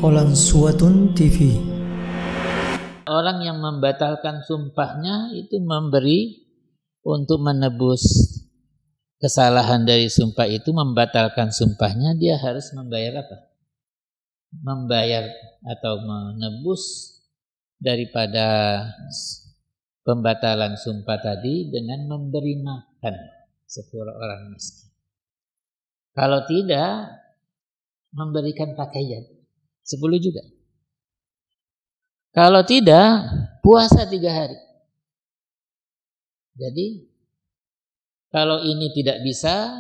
Qalansuwatun TV. Orang yang membatalkan sumpahnya itu memberi untuk menebus kesalahan dari sumpah itu, membatalkan sumpahnya, dia harus membayar apa? Membayar atau menebus daripada pembatalan sumpah tadi dengan memberi makan 10 orang miskin. Kalau tidak, memberikan pakaian 10 juga. Kalau tidak, puasa 3 hari. Jadi, kalau ini tidak bisa,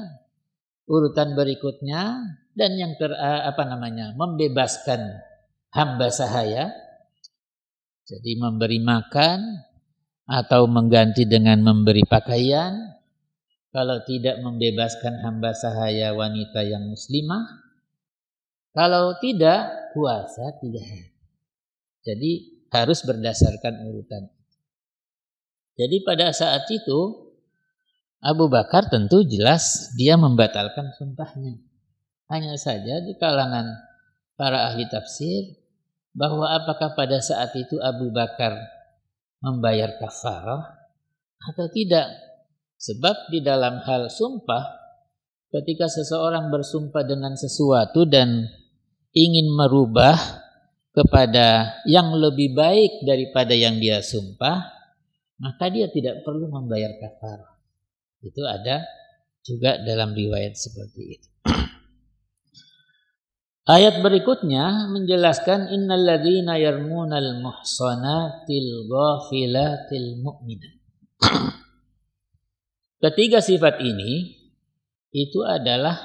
urutan berikutnya dan yang membebaskan hamba sahaya. Jadi memberi makan atau mengganti dengan memberi pakaian. Kalau tidak, membebaskan hamba sahaya wanita yang muslimah. Kalau tidak, puasa 3 hari. Jadi harus berdasarkan urutan. Jadi pada saat itu Abu Bakar tentu jelas dia membatalkan sumpahnya. Hanya saja di kalangan para ahli tafsir bahwa apakah pada saat itu Abu Bakar membayar kafarah atau tidak. Sebab di dalam hal sumpah, ketika seseorang bersumpah dengan sesuatu dan ingin merubah kepada yang lebih baik daripada yang dia sumpah, maka dia tidak perlu membayar kafarah. Itu ada juga dalam riwayat seperti itu. Ayat berikutnya menjelaskan innal ladzina yarmunal muhsanatil ghafilatil mu'minat. Ketiga sifat ini itu adalah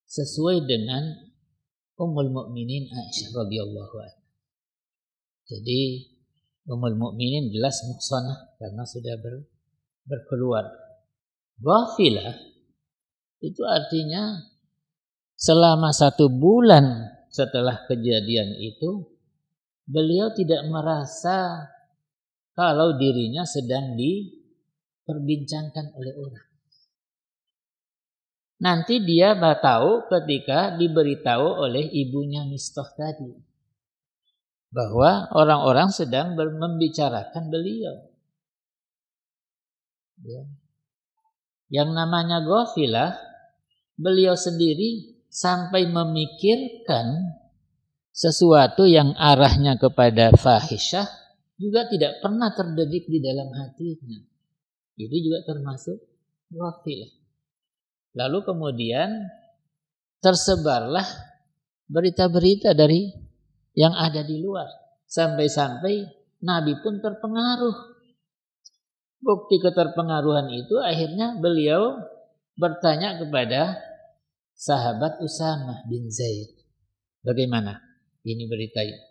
sesuai dengan Ummul Mukminin Aisyah radhiyallahu anha. Jadi Ummul Mukminin jelas muhsanah karena sudah berkeluarga. Ghafilah itu artinya selama 1 bulan setelah kejadian itu beliau tidak merasa kalau dirinya sedang diperbincangkan oleh orang. Nanti dia tahu ketika diberitahu oleh ibunya Mistah tadi bahwa orang-orang sedang membicarakan beliau. Ya. Yang namanya ghafilah, beliau sendiri sampai memikirkan sesuatu yang arahnya kepada fahisyah juga tidak pernah terdetik di dalam hatinya. Itu juga termasuk ghafilah. Lalu kemudian tersebarlah berita-berita dari yang ada di luar. Sampai-sampai Nabi pun terpengaruh. Bukti keterpengaruhan itu akhirnya beliau bertanya kepada sahabat Usamah bin Zaid. Bagaimana ini berita ini?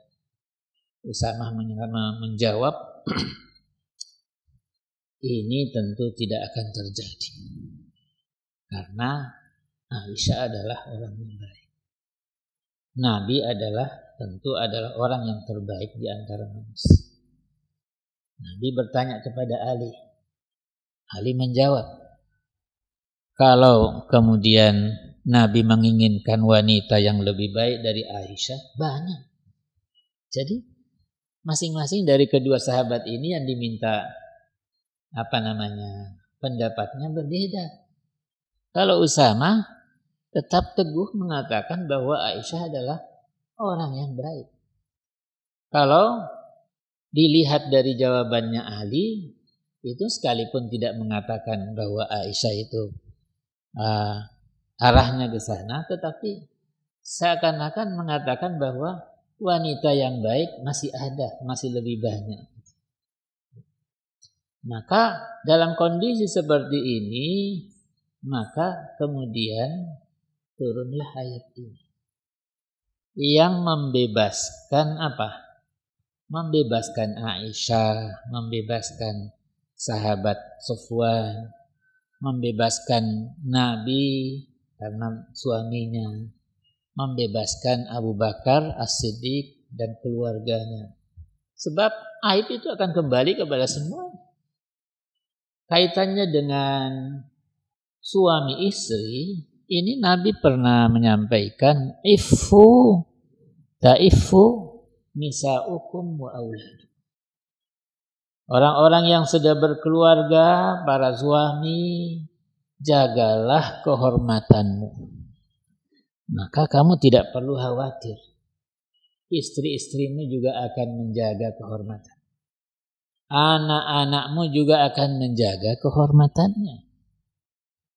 Usamah menjawab, ini tentu tidak akan terjadi. Karena Aisyah adalah orang yang baik. Nabi tentu adalah orang yang terbaik di antara manusia. Nabi bertanya kepada Ali. Ali menjawab, kalau kemudian Nabi menginginkan wanita yang lebih baik dari Aisyah, banyak. Jadi masing-masing dari kedua sahabat ini yang diminta pendapatnya berbeda. Kalau Usamah tetap teguh mengatakan bahwa Aisyah adalah orang yang baik. Kalau dilihat dari jawabannya Ali, itu sekalipun tidak mengatakan bahwa Aisyah itu arahnya ke sana, tetapi seakan-akan mengatakan bahwa wanita yang baik masih ada, masih lebih banyak. Maka dalam kondisi seperti ini, maka kemudian turunlah ayat ini yang membebaskan membebaskan Aisyah, membebaskan sahabat Sufwan, membebaskan Nabi karena suaminya, membebaskan Abu Bakar As-Siddiq dan keluarganya. Sebab aib itu akan kembali kepada semua. Kaitannya dengan suami istri, ini Nabi pernah menyampaikan, ifu Ta'ifu nisa'ukum wa auladukum. Orang-orang yang sudah berkeluarga, para suami, jagalah kehormatanmu. Maka kamu tidak perlu khawatir. Istri-istrimu juga akan menjaga kehormatan. Anak-anakmu juga akan menjaga kehormatannya.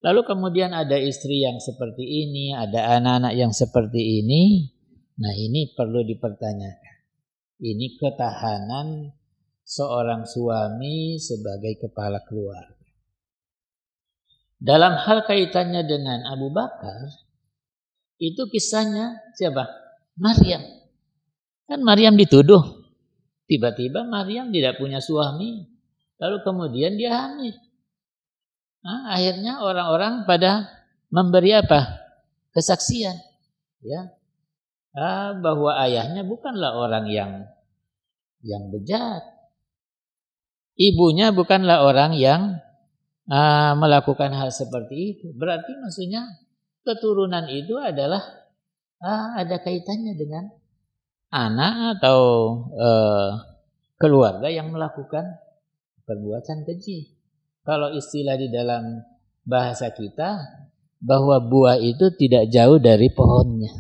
Lalu kemudian ada istri yang seperti ini, ada anak-anak yang seperti ini. Nah, ini perlu dipertanyakan. Ini ketahanan seorang suami sebagai kepala keluarga. Dalam hal kaitannya dengan Abu Bakar, itu kisahnya siapa? Maryam. Kan Maryam dituduh. Tiba-tiba Maryam tidak punya suami. Lalu kemudian dia hamil. Nah, akhirnya orang-orang pada memberi apa? Kesaksian. Ya. Bahwa ayahnya bukanlah orang yang bejat. Ibunya bukanlah orang yang melakukan hal seperti itu. Berarti maksudnya keturunan itu adalah ada kaitannya dengan anak atau keluarga yang melakukan perbuatan keji. Kalau istilah di dalam bahasa kita, bahwa buah itu tidak jauh dari pohonnya.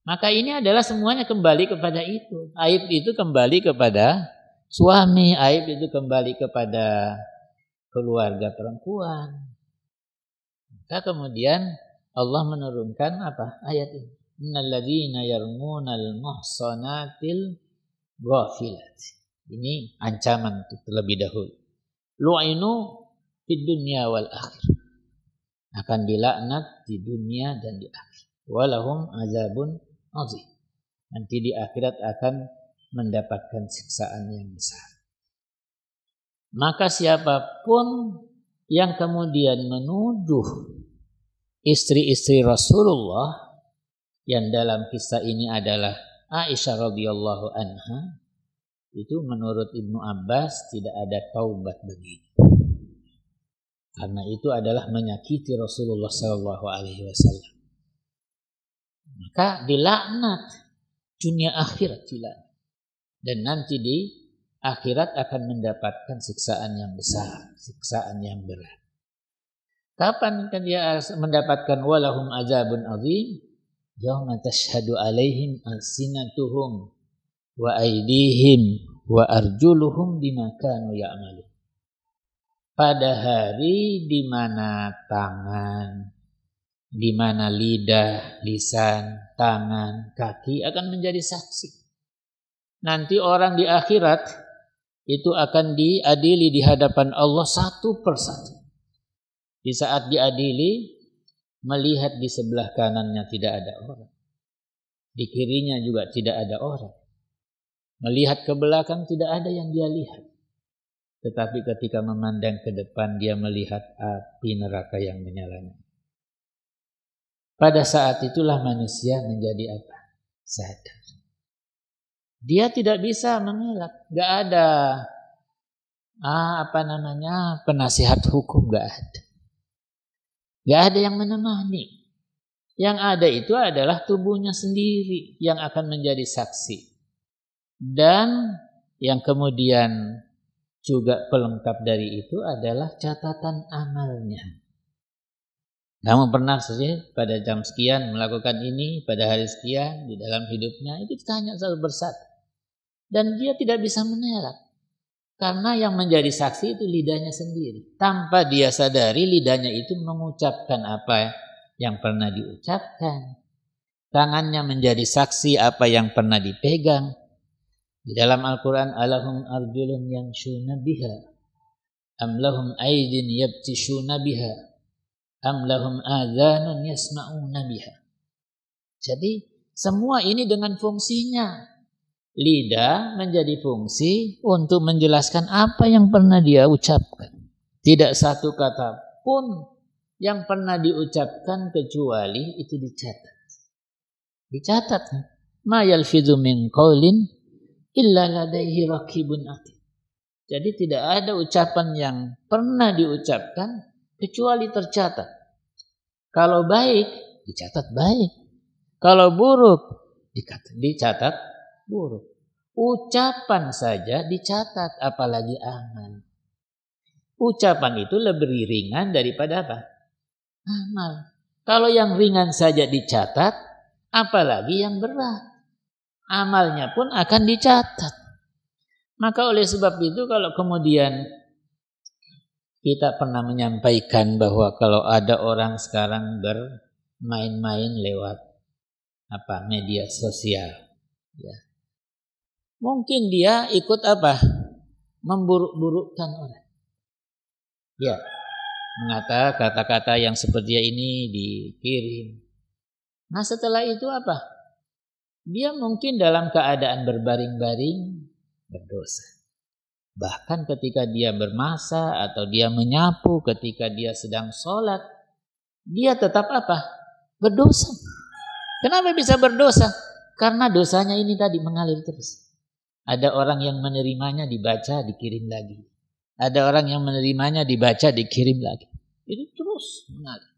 Maka ini adalah semuanya kembali kepada itu. Aib itu kembali kepada suami, aib itu kembali kepada keluarga perempuan. Maka kemudian Allah menurunkan apa? Ayat ini. Innalladzina yarmunal muhsanatil ghafilat. Ini ancaman terlebih dahulu. Lu'inu fid dunya wal akhir. Akan dilaknat di dunia dan di akhir. Walahum azabun azim. Nanti di akhirat akan mendapatkan siksaan yang besar. Maka siapapun yang kemudian menuduh istri-istri Rasulullah, yang dalam kisah ini adalah Aisyah radhiyallahu anha, itu menurut Ibnu Abbas tidak ada taubat begini. Karena itu adalah menyakiti Rasulullah sallallahu alaihi wasallam. Maka dilaknat dunia akhirat dilaknat. Dan nanti di akhirat akan mendapatkan siksaan yang besar, siksaan yang berat. Kapan dia mendapatkan walahum azabun azim? Yauma tashhadu alaihim alsinatuhum wa aydihim wa arjuluhum bima kanu ya'malun. Pada hari di mana tangan, di mana lidah, lisan, tangan, kaki akan menjadi saksi. Nanti orang di akhirat itu akan diadili di hadapan Allah satu persatu. Di saat diadili, melihat di sebelah kanannya tidak ada orang. Di kirinya juga tidak ada orang. Melihat ke belakang tidak ada yang dia lihat. Tetapi ketika memandang ke depan, dia melihat api neraka yang menyala. Pada saat itulah manusia menjadi apa? Sadar. Dia tidak bisa mengelak. Gak ada penasihat hukum, gak ada. Gak ada yang menemani. Yang ada itu adalah tubuhnya sendiri yang akan menjadi saksi. Dan yang kemudian juga pelengkap dari itu adalah catatan amalnya. Kamu pernah saja pada jam sekian melakukan ini, pada hari sekian di dalam hidupnya, itu ditanya satu persatu. Dan dia tidak bisa mengelak. Karena yang menjadi saksi itu lidahnya sendiri. Tanpa dia sadari, lidahnya itu mengucapkan apa yang pernah diucapkan. Tangannya menjadi saksi apa yang pernah dipegang. Di dalam Al-Quran, alahum arjulun yamshuna biha, am lahum aydin yabtishuna biha, am lahum adhanun yasma'una biha. Jadi semua ini dengan fungsinya. Lidah menjadi fungsi untuk menjelaskan apa yang pernah dia ucapkan. Tidak satu kata pun yang pernah diucapkan kecuali itu dicatat. Dicatat. Ma yalfidhu min qaulin illa ladaihi raqibun atid. Jadi tidak ada ucapan yang pernah diucapkan kecuali tercatat. Kalau baik, dicatat baik. Kalau buruk dicatat buruk. Ucapan saja dicatat, apalagi amal. Ucapan itu lebih ringan daripada apa? Amal. Kalau yang ringan saja dicatat, apalagi yang berat. Amalnya pun akan dicatat. Maka oleh sebab itu kalau kemudian kita pernah menyampaikan bahwa kalau ada orang sekarang bermain-main lewat media sosial, ya, mungkin dia ikut memburuk-burukkan orang. Ya, mengatakan kata-kata yang seperti ini dikirim. Nah setelah itu dia mungkin dalam keadaan berbaring-baring berdosa. Bahkan ketika dia bermasa atau dia menyapu, ketika dia sedang sholat, dia tetap berdosa. Kenapa bisa berdosa? Karena dosanya ini tadi mengalir terus. Ada orang yang menerimanya dibaca, dikirim lagi. Ada orang yang menerimanya dibaca, dikirim lagi. Itu terus mengalir.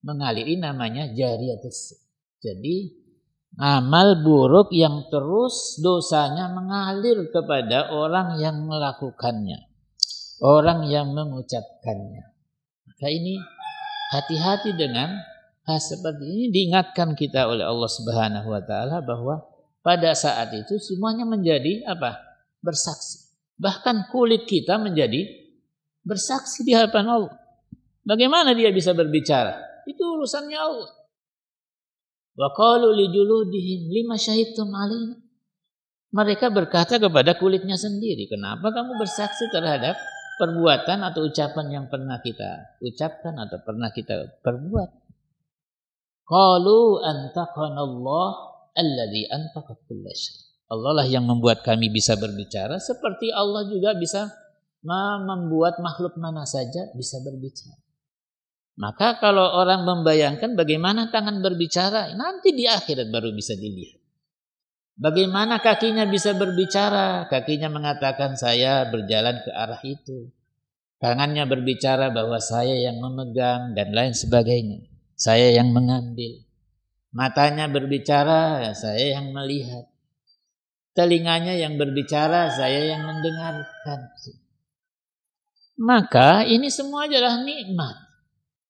Mengalir ini namanya jariyatus. Jadi amal buruk yang terus dosanya mengalir kepada orang yang melakukannya, orang yang mengucapkannya. Maka ini hati-hati dengan hal seperti ini. Diingatkan kita oleh Allah Subhanahu wa taala bahwa pada saat itu semuanya menjadi bersaksi. Bahkan kulit kita menjadi bersaksi di hadapan Allah. Bagaimana dia bisa berbicara? Itu urusannya Allah. Wa qalu li juludihim lima syahidtum alaina. Mereka berkata kepada kulitnya sendiri, kenapa kamu bersaksi terhadap perbuatan atau ucapan yang pernah kita ucapkan atau pernah kita perbuat? Qalu antaqana Allah alladzi antaqa kulla syai'. Allah lah yang membuat kami bisa berbicara, seperti Allah juga bisa membuat makhluk mana saja bisa berbicara. Maka kalau orang membayangkan bagaimana tangan berbicara, nanti di akhirat baru bisa dilihat. Bagaimana kakinya bisa berbicara? Kakinya mengatakan saya berjalan ke arah itu. Tangannya berbicara bahwa saya yang memegang dan lain sebagainya. Saya yang mengambil. Matanya berbicara, saya yang melihat. Telinganya yang berbicara, saya yang mendengarkan. Maka ini semua adalah nikmat.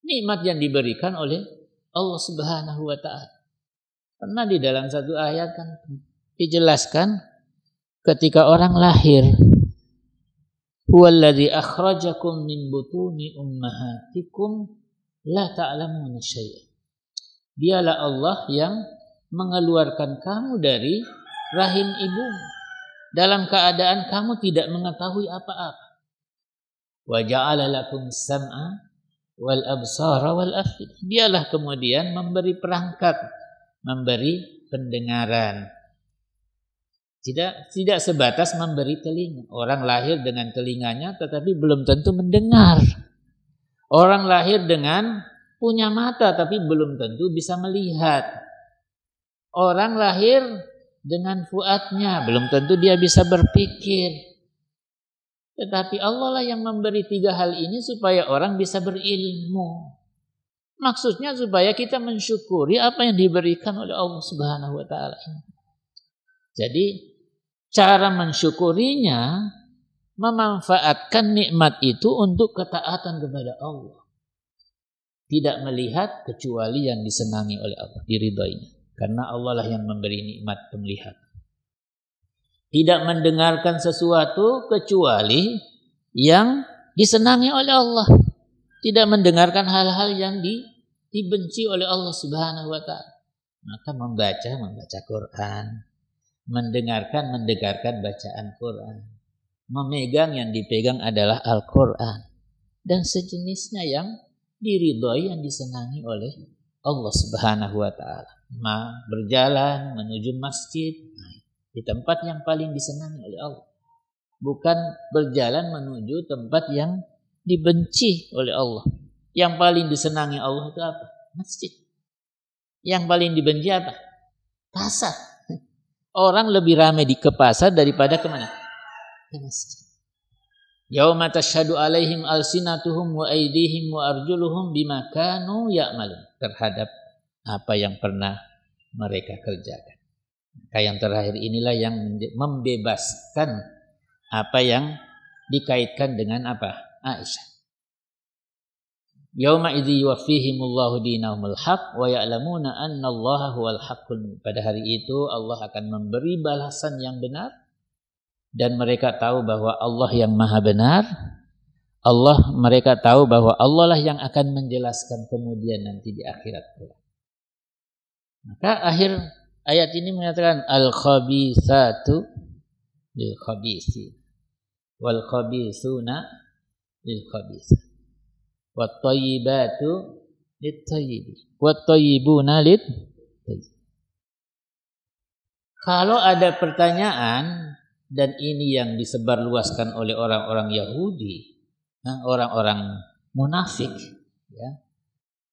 Nikmat yang diberikan oleh Allah Subhanahu wa taala. Pernah di dalam satu ayat kan dijelaskan ketika orang lahir, huwallazi akhrajakum min butuni ummahatikum la ta'lamuna syai'a. Dialah Allah yang mengeluarkan kamu dari rahim ibumu dalam keadaan kamu tidak mengetahui apa-apa. Wa ja'ala lakum sam'a wal absara wal afid. Dialah kemudian memberi perangkat, memberi pendengaran. Tidak sebatas memberi telinga. Orang lahir dengan telinganya tetapi belum tentu mendengar. Orang lahir dengan punya mata tapi belum tentu bisa melihat. Orang lahir dengan fuadnya belum tentu dia bisa berpikir. Tetapi Allah lah yang memberi tiga hal ini supaya orang bisa berilmu. Maksudnya supaya kita mensyukuri apa yang diberikan oleh Allah Subhanahu wa taala. Jadi cara mensyukurinya memanfaatkan nikmat itu untuk ketaatan kepada Allah. Tidak melihat kecuali yang disenangi oleh Allah, diridhoinya. Karena Allah lah yang memberi nikmat penglihatan. Tidak mendengarkan sesuatu kecuali yang disenangi oleh Allah. Tidak mendengarkan hal-hal yang dibenci oleh Allah Subhanahu wa taala. Maka membaca Quran, mendengarkan bacaan Quran. Memegang yang dipegang adalah Al-Quran dan sejenisnya yang diridhoi, yang disenangi oleh Allah Subhanahu wa taala. Berjalan menuju masjid di tempat yang paling disenangi oleh Allah. Bukan berjalan menuju tempat yang dibenci oleh Allah. Yang paling disenangi Allah itu apa? Masjid. Yang paling dibenci apa? Pasar. Orang lebih ramai ke pasar daripada kemana? Ke masjid. Yauma tashhadu alaihim alsinatuhum wa aydihim wa arjuluhum bima kanu ya'malun. Terhadap apa yang pernah mereka kerjakan. Maka yang terakhir inilah yang membebaskan apa yang dikaitkan dengan apa? Aisyah. Yauma idzi yuwaffihimullahu dinahumul haq wa ya'lamuna annallaha huwal haqqul. Pada hari itu Allah akan memberi balasan yang benar dan mereka tahu bahwa Allah yang maha benar. Mereka tahu bahwa Allah lah yang akan menjelaskan kemudian nanti di akhirat. Maka akhir ayat ini mengatakan al-khabithatu lil khabisi wal khabithuna lil khabithah. Wat-thayyibatu lit-thayyibi wat-thayyibuna lit-thayyib. Kalau ada pertanyaan, dan ini yang disebarluaskan oleh orang-orang Yahudi, orang-orang munafik, ya,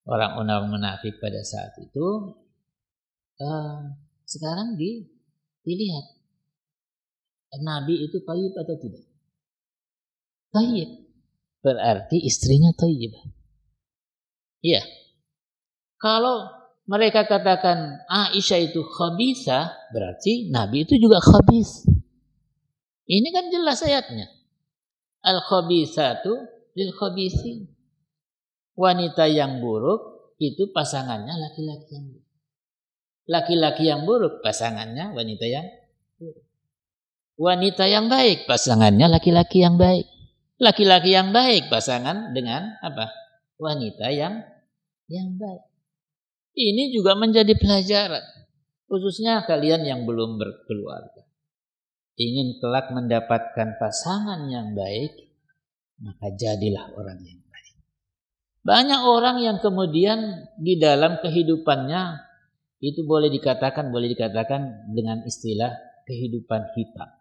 orang-orang munafik pada saat itu, sekarang dilihat Nabi itu thayyib atau tidak? Thayyib. Berarti istrinya thayyibah. Iya. Kalau mereka katakan Aisyah itu khabithah, berarti Nabi itu juga khabith. Ini kan jelas ayatnya. Al-khabithatu lil khabithin. Wanita yang buruk itu pasangannya laki-laki yang buruk. Laki-laki yang buruk pasangannya wanita yang buruk. Wanita yang baik pasangannya laki-laki yang baik. Laki-laki yang baik pasangan dengan apa? Wanita yang baik. Ini juga menjadi pelajaran. Khususnya kalian yang belum berkeluarga. Ingin kelak mendapatkan pasangan yang baik, maka jadilah orang yang baik. Banyak orang yang kemudian di dalam kehidupannya itu boleh dikatakan dengan istilah kehidupan hitam.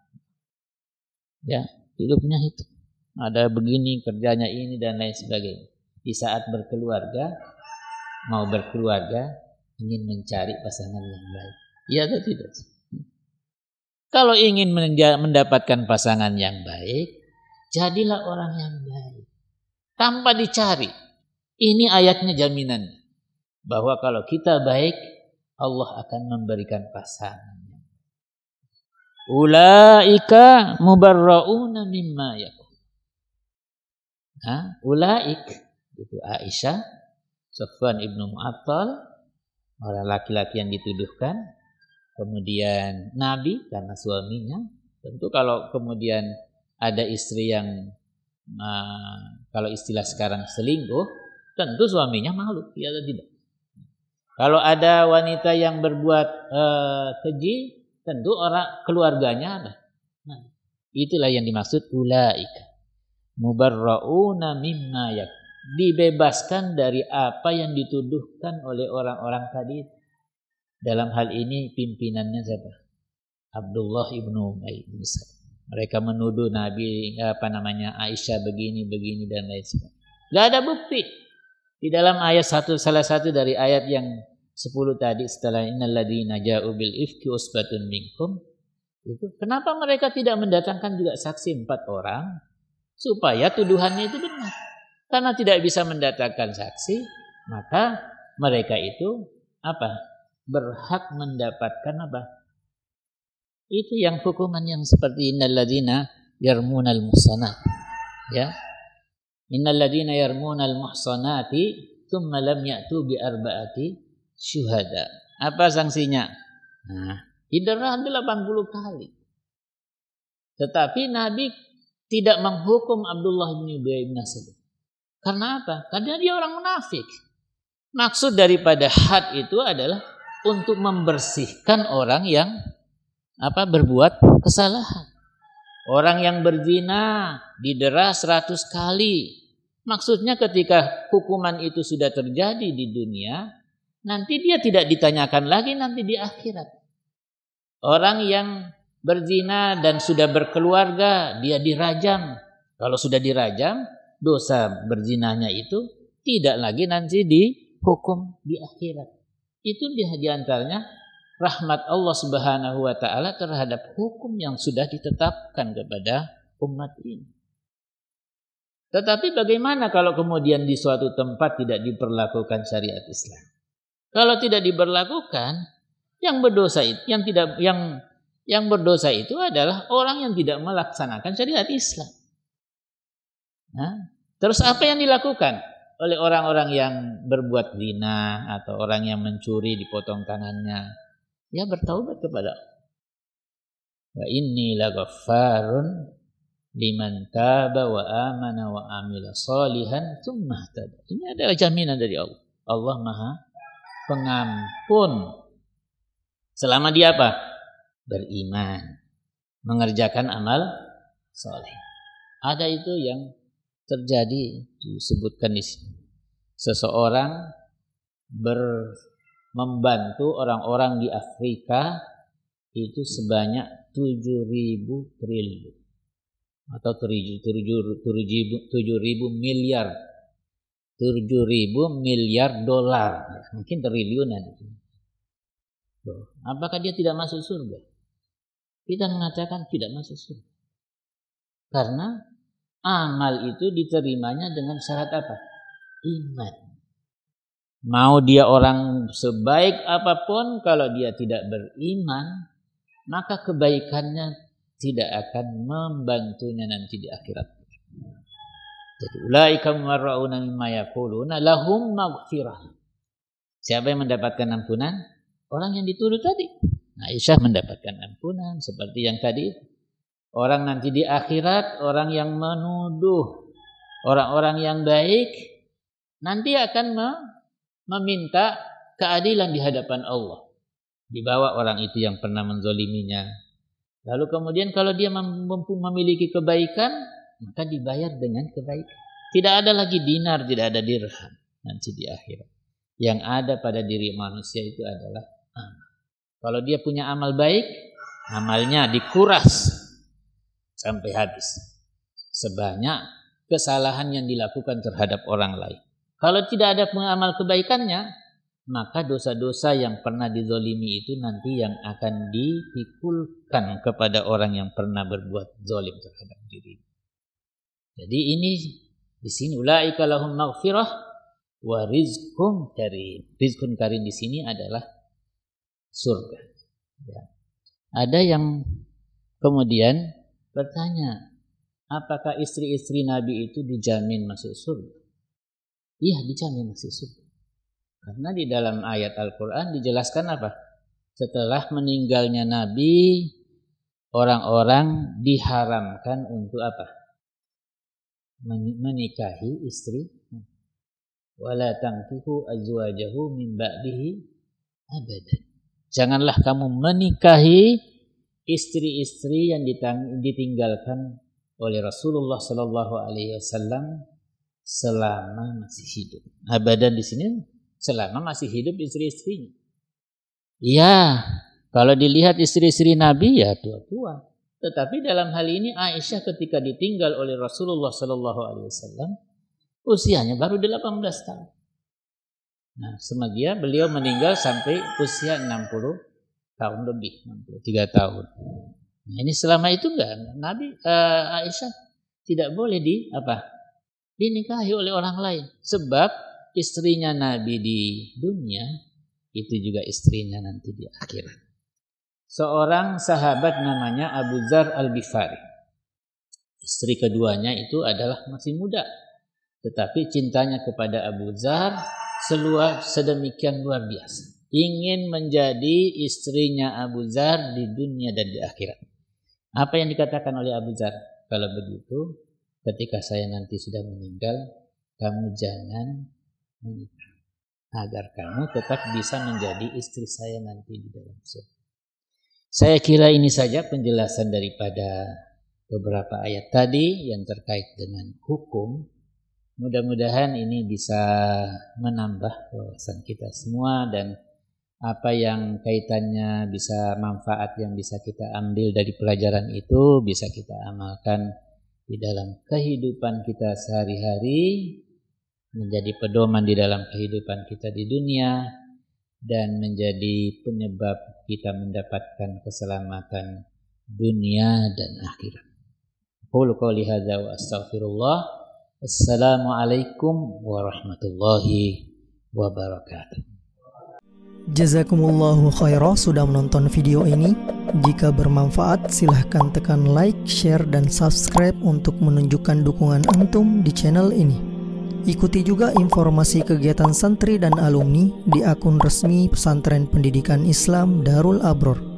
Ya, hidupnya hitam. Ada begini, kerjanya ini dan lain sebagainya. Di saat mau berkeluarga, ingin mencari pasangan yang baik. Iya atau tidak? Kalau ingin mendapatkan pasangan yang baik, jadilah orang yang baik. Tanpa dicari. Ini ayatnya jaminan. Bahwa kalau kita baik, Allah akan memberikan pasangan. Ulaika mubarra'una mimma yakun. Ulaik itu Aisyah, Safwan ibnu Mu'attal, orang laki-laki yang dituduhkan, kemudian Nabi karena suaminya. Tentu kalau kemudian ada istri yang kalau istilah sekarang selingkuh, tentu suaminya malu, ya atau tidak? Kalau ada wanita yang berbuat keji, tentu orang keluarganya ada. Nah, itulah yang dimaksud ulaika. Mubarra'una mimma yak, dibebaskan dari apa yang dituduhkan oleh orang-orang tadi. Dalam hal ini pimpinannya siapa? Abdullah ibnu Ubay bin Salul. Mereka menuduh Nabi Aisyah begini dan lain sebagainya. Gak ada bukti. Di dalam ayat salah satu dari ayat yang 10 tadi setelah innal ladzina ja'u bil ifki usbatun minkum, itu kenapa mereka tidak mendatangkan juga saksi 4 orang? Supaya tuduhannya itu benar. Karena tidak bisa mendatangkan saksi, maka mereka itu berhak mendapatkan itu yang hukuman yang seperti innal ladzina yarmunal muhsanat. Ya. Innal ladzina yarmunal muhsanati tsumma lam ya'tu bi arba'ati syuhada. Apa sanksinya? Didera 80 kali. Tetapi Nabi tidak menghukum Abdullah bin Ubay bin Salul. Karena apa? Karena dia orang munafik. Maksud daripada had itu adalah untuk membersihkan orang yang berbuat kesalahan. Orang yang berzina didera 100 kali. Maksudnya ketika hukuman itu sudah terjadi di dunia, nanti dia tidak ditanyakan lagi nanti di akhirat. Orang yang berzina dan sudah berkeluarga, dia dirajam. Kalau sudah dirajam, dosa berzinanya itu tidak lagi nanti dihukum di akhirat. Itu di antaranya rahmat Allah Subhanahu wa taala terhadap hukum yang sudah ditetapkan kepada umat ini. Tetapi bagaimana kalau kemudian di suatu tempat tidak diperlakukan syariat Islam? Kalau tidak diberlakukan, Yang berdosa itu yang berdosa itu adalah orang yang tidak melaksanakan syariat Islam. Nah, terus apa yang dilakukan oleh orang-orang yang berbuat zina atau orang yang mencuri dipotong tangannya? Ya bertaubat kepada Allah. Wa inni laghaffarun liman taba wa amana wa amila salihan tsumma ihtada. Ini adalah jaminan dari Allah. Allah Maha Pengampun selama dia apa? Beriman, mengerjakan amal saleh. Ada itu yang terjadi, disebutkan di sini. Seseorang membantu orang-orang di Afrika itu sebanyak 7.000 triliun atau 7.000 miliar. 7.000 miliar dolar, mungkin triliunan. Apakah dia tidak masuk surga? Kita mengatakan tidak masuk surga. Karena amal itu diterimanya dengan syarat apa? Iman. Mau dia orang sebaik apapun, kalau dia tidak beriman, maka kebaikannya tidak akan membantunya nanti di akhirat. Jadi ulaika mumarrauna mimma yaquluna lahum maghfirah. Siapa yang mendapatkan ampunan? Orang yang dituduh tadi. Aisyah mendapatkan ampunan seperti yang tadi. Orang nanti di akhirat, orang yang menuduh orang-orang yang baik nanti akan meminta keadilan di hadapan Allah. Dibawa orang itu yang pernah menzoliminya. Lalu kemudian kalau dia memiliki kebaikan, maka dibayar dengan kebaikan. Tidak ada lagi dinar, tidak ada dirham nanti di akhirat. Yang ada pada diri manusia itu adalah amal. Kalau dia punya amal baik, amalnya dikuras sampai habis. Sebanyak kesalahan yang dilakukan terhadap orang lain. Kalau tidak ada amal kebaikannya, maka dosa-dosa yang pernah dizolimi itu nanti yang akan dipikulkan kepada orang yang pernah berbuat zolim terhadap diri. Jadi ini di sini ulaika lahum maghfirah wa rizqun karim. Rizqun karim di sini adalah surga. Ya. Ada yang kemudian bertanya, apakah istri-istri Nabi itu dijamin masuk surga? Iya, dijamin masuk surga. Karena di dalam ayat Al-Quran dijelaskan apa? Setelah meninggalnya Nabi, orang-orang diharamkan untuk apa? Menikahi istri. Wala tankihu azwajahu min ba'dihi abadan. Janganlah kamu menikahi istri-istri yang ditinggalkan oleh Rasulullah sallallahu alaihi wasallam selama masih hidup. Abadan di sini selama masih hidup istri-istrinya. Iya, kalau dilihat istri-istri Nabi ya tua-tua. Tetapi dalam hal ini Aisyah ketika ditinggal oleh Rasulullah sallallahu alaihi wasallam usianya baru 18 tahun. Nah, semedia beliau meninggal sampai usia 60 tahun lebih, 63 tahun. Nah, ini selama itu enggak Nabi Aisyah tidak boleh dinikahi oleh orang lain, sebab istrinya Nabi di dunia itu juga istrinya nanti di akhirat. Seorang sahabat namanya Abu Dzar Al-Ghifari. Istri keduanya itu adalah masih muda, tetapi cintanya kepada Abu Dzar sedemikian luar biasa. Ingin menjadi istrinya Abu Dzar di dunia dan di akhirat. Apa yang dikatakan oleh Abu Dzar? Kalau begitu, ketika saya nanti sudah meninggal, kamu jangan menikah, agar kamu tetap bisa menjadi istri saya nanti di dalam surga. Saya kira ini saja penjelasan daripada beberapa ayat tadi yang terkait dengan hukum. Mudah-mudahan ini bisa menambah wawasan kita semua dan apa yang kaitannya bisa manfaat yang bisa kita ambil dari pelajaran itu bisa kita amalkan di dalam kehidupan kita sehari-hari, menjadi pedoman di dalam kehidupan kita di dunia dan menjadi penyebab kita mendapatkan keselamatan dunia dan akhirat. Qul qouli hadza wa astaghfirullah. Assalamualaikum warahmatullahi wabarakatuh. Jazakumullahu khairan sudah menonton video ini. Jika bermanfaat, silahkan tekan like, share, dan subscribe untuk menunjukkan dukungan antum di channel ini. Ikuti juga informasi kegiatan santri dan alumni di akun resmi Pesantren Pendidikan Islam Darul Abror.